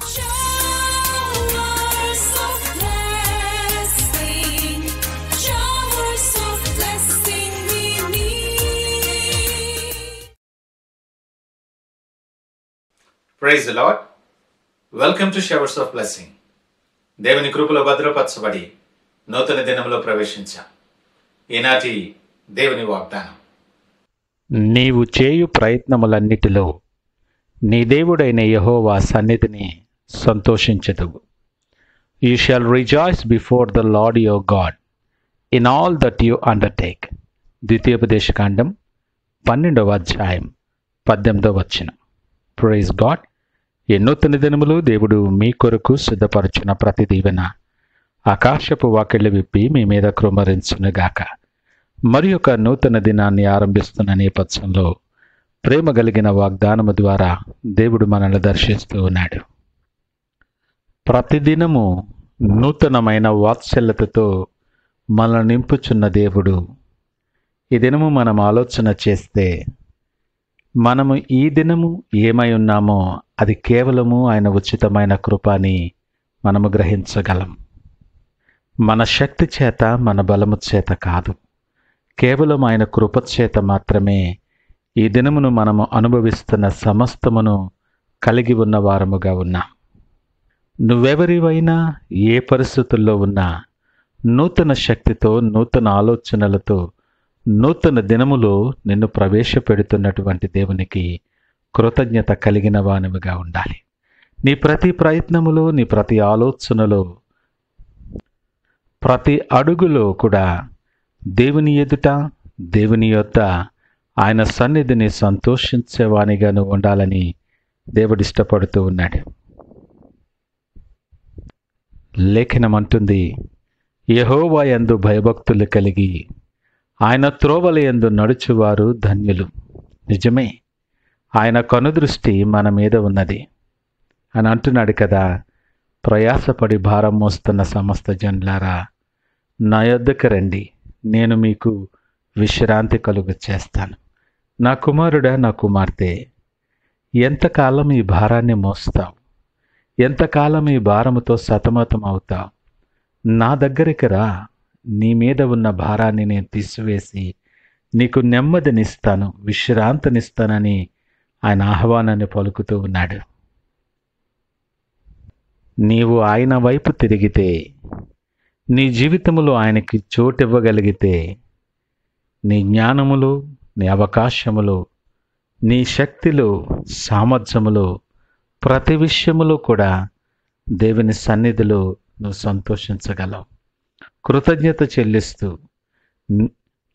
Showers of blessing, showers of blessing we need. Praise the Lord. Welcome to showers of blessing. దేవుని కృపలో భద్రపరచబడి నూతన దినంలో ప్రవేశించాం. ఈనాటి దేవుని వాగ్దానం, నీవు చేయు ప్రయత్నములన్నిటిలో నీ దేవుడైన యెహోవా సన్నిధిని సంతోషించెదవు. You shall rejoice before the lord your god in all that you undertake. ద్వితీయోపదేశకాండం 12వ అధ్యాయం 18వ వచనం. Praise god. ఈ నూతన దినములు దేవుడు మీ కొరకు సిద్ధపరచిన ప్రతి దీవెన ఆకాశపు వాకిళ్ళు విప్పి మీ మీద కృమ్మరించునుగాక. మరి ఒక నూతన దినాన్ని ఆరంభిస్తున్న నేపథ్యంలో ప్రేమ కలిగిన వాగ్దానము ద్వారా దేవుడు మనల్ని దర్శిస్తూ ఉన్నాడు. ప్రతిదినము నూతనమైన వాత్సల్యతతో మనల్ని నింపుచున్న దేవుడు. ఈ దినము మనం ఆలోచన చేస్తే మనము ఈ దినము ఏమై ఉన్నామో అది కేవలము ఆయన ఉచితమైన కృప అని మనము గ్రహించగలం. మన శక్తి చేత, మన బలము చేత కాదు, కేవలం ఆయన కృప చేత మాత్రమే ఈ దినమును మనము అనుభవిస్తున్న సమస్తమును కలిగి ఉన్న వారముగా ఉన్నాం. నువ్వెవరివైనా, ఏ పరిస్థితుల్లో ఉన్నా, నూతన శక్తితో, నూతన ఆలోచనలతో నూతన దినములో నిన్ను ప్రవేశపెడుతున్నటువంటి దేవునికి కృతజ్ఞత కలిగిన వానివిగా ఉండాలి. నీ ప్రతి ప్రయత్నములో, నీ ప్రతి ఆలోచనలో, ప్రతి అడుగులో కూడా దేవుని ఎదుట, దేవుని యొద్ద ఆయన సన్నిధిని సంతోషించేవానిగా నువ్వు ఉండాలని దేవుడు ఇష్టపడుతూ ఉన్నాడు. లేఖనం అంటుంది, యెహోవా యందు భయభక్తులు కలిగి ఆయన త్రోవల యందు నడుచువారు ధన్యులు. నిజమే, ఆయన కనుదృష్టి మన మీద ఉన్నది అని అంటున్నాడు కదా. ప్రయాసపడి భారం మోస్తున్న సమస్త జనులారా, నా యొద్దకు రండి, నేను మీకు విశ్రాంతి కలుగు చేస్తాను. నా కుమారుడా, నా కుమార్తె, ఎంతకాలం ఈ భారాన్ని మోస్తావు? ఎంతకాలం ఈ భారముతో సతమతం అవుతావు? నా దగ్గరికి రా, నీ మీద ఉన్న భారాన్ని నేను తీసివేసి నీకు నెమ్మదినిస్తాను, విశ్రాంతినిస్తానని ఆయన ఆహ్వానాన్ని పలుకుతూ ఉన్నాడు. నీవు ఆయన వైపు తిరిగితే, నీ జీవితంలో ఆయనకి చోటు ఇవ్వగలిగితే, నీ జ్ఞానములో, నీ అవకాశములో, నీ శక్తిలో, సామర్థ్యములో, ప్రతి విషయములో కూడా దేవుని సన్నిధిలో నువ్వు సంతోషించగలవు. కృతజ్ఞత చెల్లిస్తూ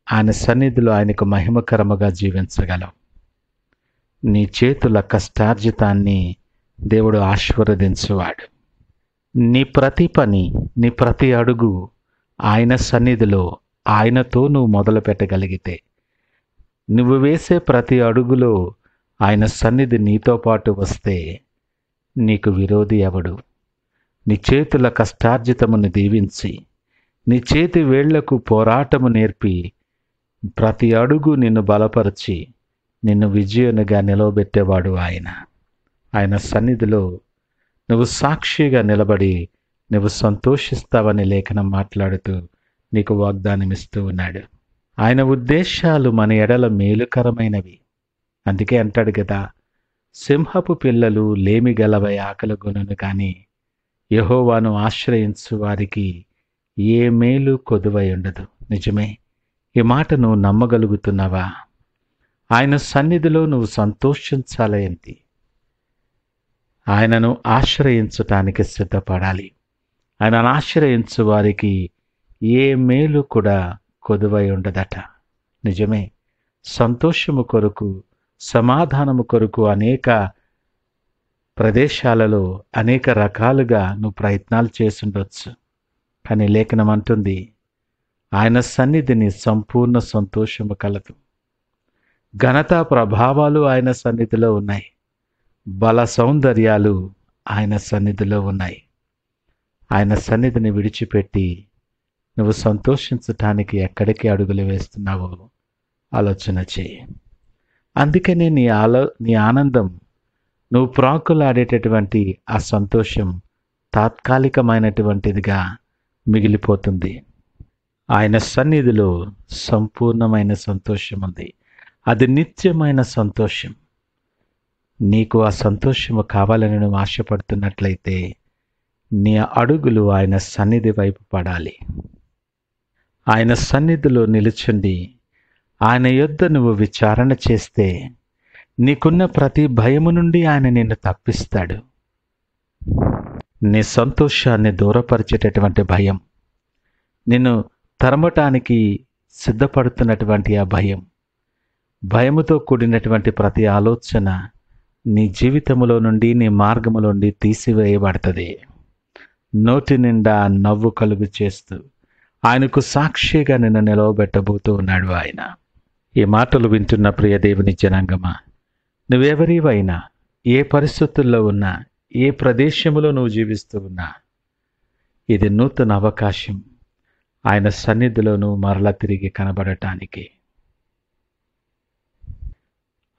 ఆయన సన్నిధిలో ఆయనకు మహిమకరముగా జీవించగలవు. నీ చేతుల కష్టార్జితాన్ని దేవుడు ఆశీర్వదించువాడు. నీ ప్రతి పని, నీ ప్రతి అడుగు ఆయన సన్నిధిలో, ఆయనతో నువ్వు మొదలు పెట్టగలిగితే, నువ్వు వేసే ప్రతి అడుగులో ఆయన సన్నిధి నీతో పాటు వస్తే నీకు విరోధి ఎవడు? నీ చేతుల కష్టార్జితమును దీవించి, నీ చేతి వేళ్లకు పోరాటము నేర్పి, ప్రతి అడుగు నిన్ను బలపరిచి నిన్ను విజయునిగా నిలవబెట్టేవాడు ఆయన. ఆయన సన్నిధిలో నువ్వు సాక్షిగా నిలబడి నువ్వు సంతోషిస్తావని లేఖనం మాట్లాడుతూ నీకు వాగ్దానం ఇస్తూ ఉన్నాడు. ఆయన ఉద్దేశాలు మన ఎడల మేలుకరమైనవి. అందుకే అంటాడు కదా, సింహపు పిల్లలు లేమి గలవై ఆకలిగొనును, కానీ యెహోవాను ఆశ్రయించు వారికి ఏ మేలు కొదువై ఉండదు. నిజమే, ఈ మాట నువ్వు నమ్మగలుగుతున్నావా? ఆయన సన్నిధిలో నువ్వు సంతోషించాలేంటి? ఆయనను ఆశ్రయించటానికి సిద్ధపడాలి. ఆయనను ఆశ్రయించు వారికి ఏ మేలు కూడా కొదువై ఉండదట. నిజమే, సంతోషము కొరకు, సమాధానము కొరకు అనేక ప్రదేశాలలో అనేక రకాలుగా నువ్వు ప్రయత్నాలు చేసుండొచ్చు. కానీ లేఖనం అంటుంది, ఆయన సన్నిధిని సంపూర్ణ సంతోషము కలదు. ఘనత ప్రభావాలు ఆయన సన్నిధిలో ఉన్నాయి. బల సౌందర్యాలు ఆయన సన్నిధిలో ఉన్నాయి. ఆయన సన్నిధిని విడిచిపెట్టి నువ్వు సంతోషించటానికి ఎక్కడికి అడుగులు వేస్తున్నావో ఆలోచన చేయి. అందుకనే నీ ఆనందం నువ్వు ప్రాకులాడేటటువంటి ఆ సంతోషం తాత్కాలికమైనటువంటిదిగా మిగిలిపోతుంది. ఆయన సన్నిధిలో సంపూర్ణమైన సంతోషం ఉంది. అది నిత్యమైన సంతోషం. నీకు ఆ సంతోషము కావాలని నువ్వు ఆశపడుతున్నట్లయితే నీ అడుగులు ఆయన సన్నిధి వైపు పడాలి. ఆయన సన్నిధిలో నిలుచుండి ఆయన యొద్ద నువ్వు విచారణ చేస్తే నీకున్న ప్రతి భయము నుండి ఆయన నిన్ను తప్పిస్తాడు. నీ సంతోషాన్ని దూరపరిచేటటువంటి భయం, నిన్ను తరమటానికి సిద్ధపడుతున్నటువంటి ఆ భయముతో కూడినటువంటి ప్రతి ఆలోచన నీ జీవితములో నుండి, నీ మార్గములో నుండి తీసివేయబడుతుంది. నోటి నిండా నవ్వు కలుగు చేస్తూ ఆయనకు సాక్షిగా నిన్ను నిలవబెట్టబోతూ ఉన్నాడు ఆయన. ఈ మాటలు వింటున్న ప్రియ దేవుని జనాంగమా, నువ్వెవరివైనా, ఏ పరిస్థితుల్లో ఉన్నా, ఏ ప్రదేశంలో నువ్వు జీవిస్తూ ఉన్నా, ఇది నూతన అవకాశం ఆయన సన్నిధిలో నువ్వు మరలా తిరిగి కనబడటానికి.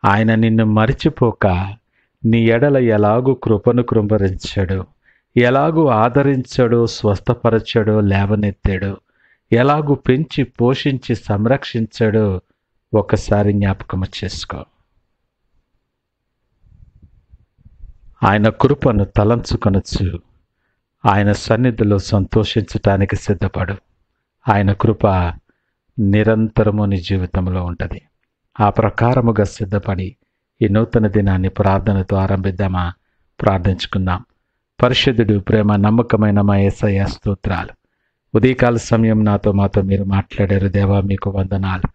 ఆయన నిన్ను మరిచిపోక నీ ఎడల ఎలాగూ కృపను కృంభరించాడో, ఎలాగూ ఆదరించాడో, స్వస్థపరచాడో, లేవనెత్తాడో, ఎలాగూ పెంచి పోషించి సంరక్షించాడో ఒకసారి జ్ఞాపకము చేసుకో. ఆయన కృపను తలంచుకొనొచ్చు. ఆయన సన్నిధిలో సంతోషించటానికి సిద్ధపడు. ఆయన కృప నిరంతరము నీ జీవితంలో ఉంటుంది. ఆ ప్రకారముగా సిద్ధపడి ఈ నూతన దినాన్ని ప్రార్థనతో ఆరంభిద్దామా? ప్రార్థించుకుందాం. పరిశుద్ధుడు, ప్రేమ నమ్మకమైన మా యేసయ్య స్తోత్రాలు. ఉదయకాల సమయం మాతో మీరు మాట్లాడారు దేవా, మీకు వందనాలు.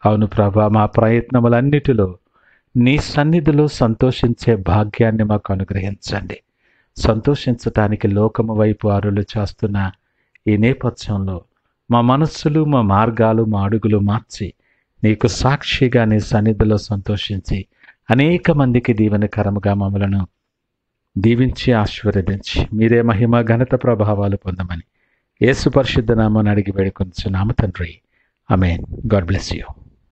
అవును ప్రభా, మా ప్రయత్నములన్నిటిలో నీ సన్నిధిలో సంతోషించే భాగ్యాన్ని మాకు అనుగ్రహించండి. సంతోషించటానికి లోకము వైపు అరులు చేస్తున్న ఈ నేపథ్యంలో మా మనస్సులు, మా మార్గాలు, మా అడుగులు మార్చి నీకు సాక్షిగా నీ సన్నిధిలో సంతోషించి అనేక మందికి దీవెనకరముగా మమ్మలను దీవించి ఆశీర్వదించి మీరే మహిమ ఘనత ప్రభావాలు పొందమని యేసు పరిశుద్ధ నామమున అడిగి వేడుకొనుచున్నాము తండ్రి. ఆమేన్. God bless you.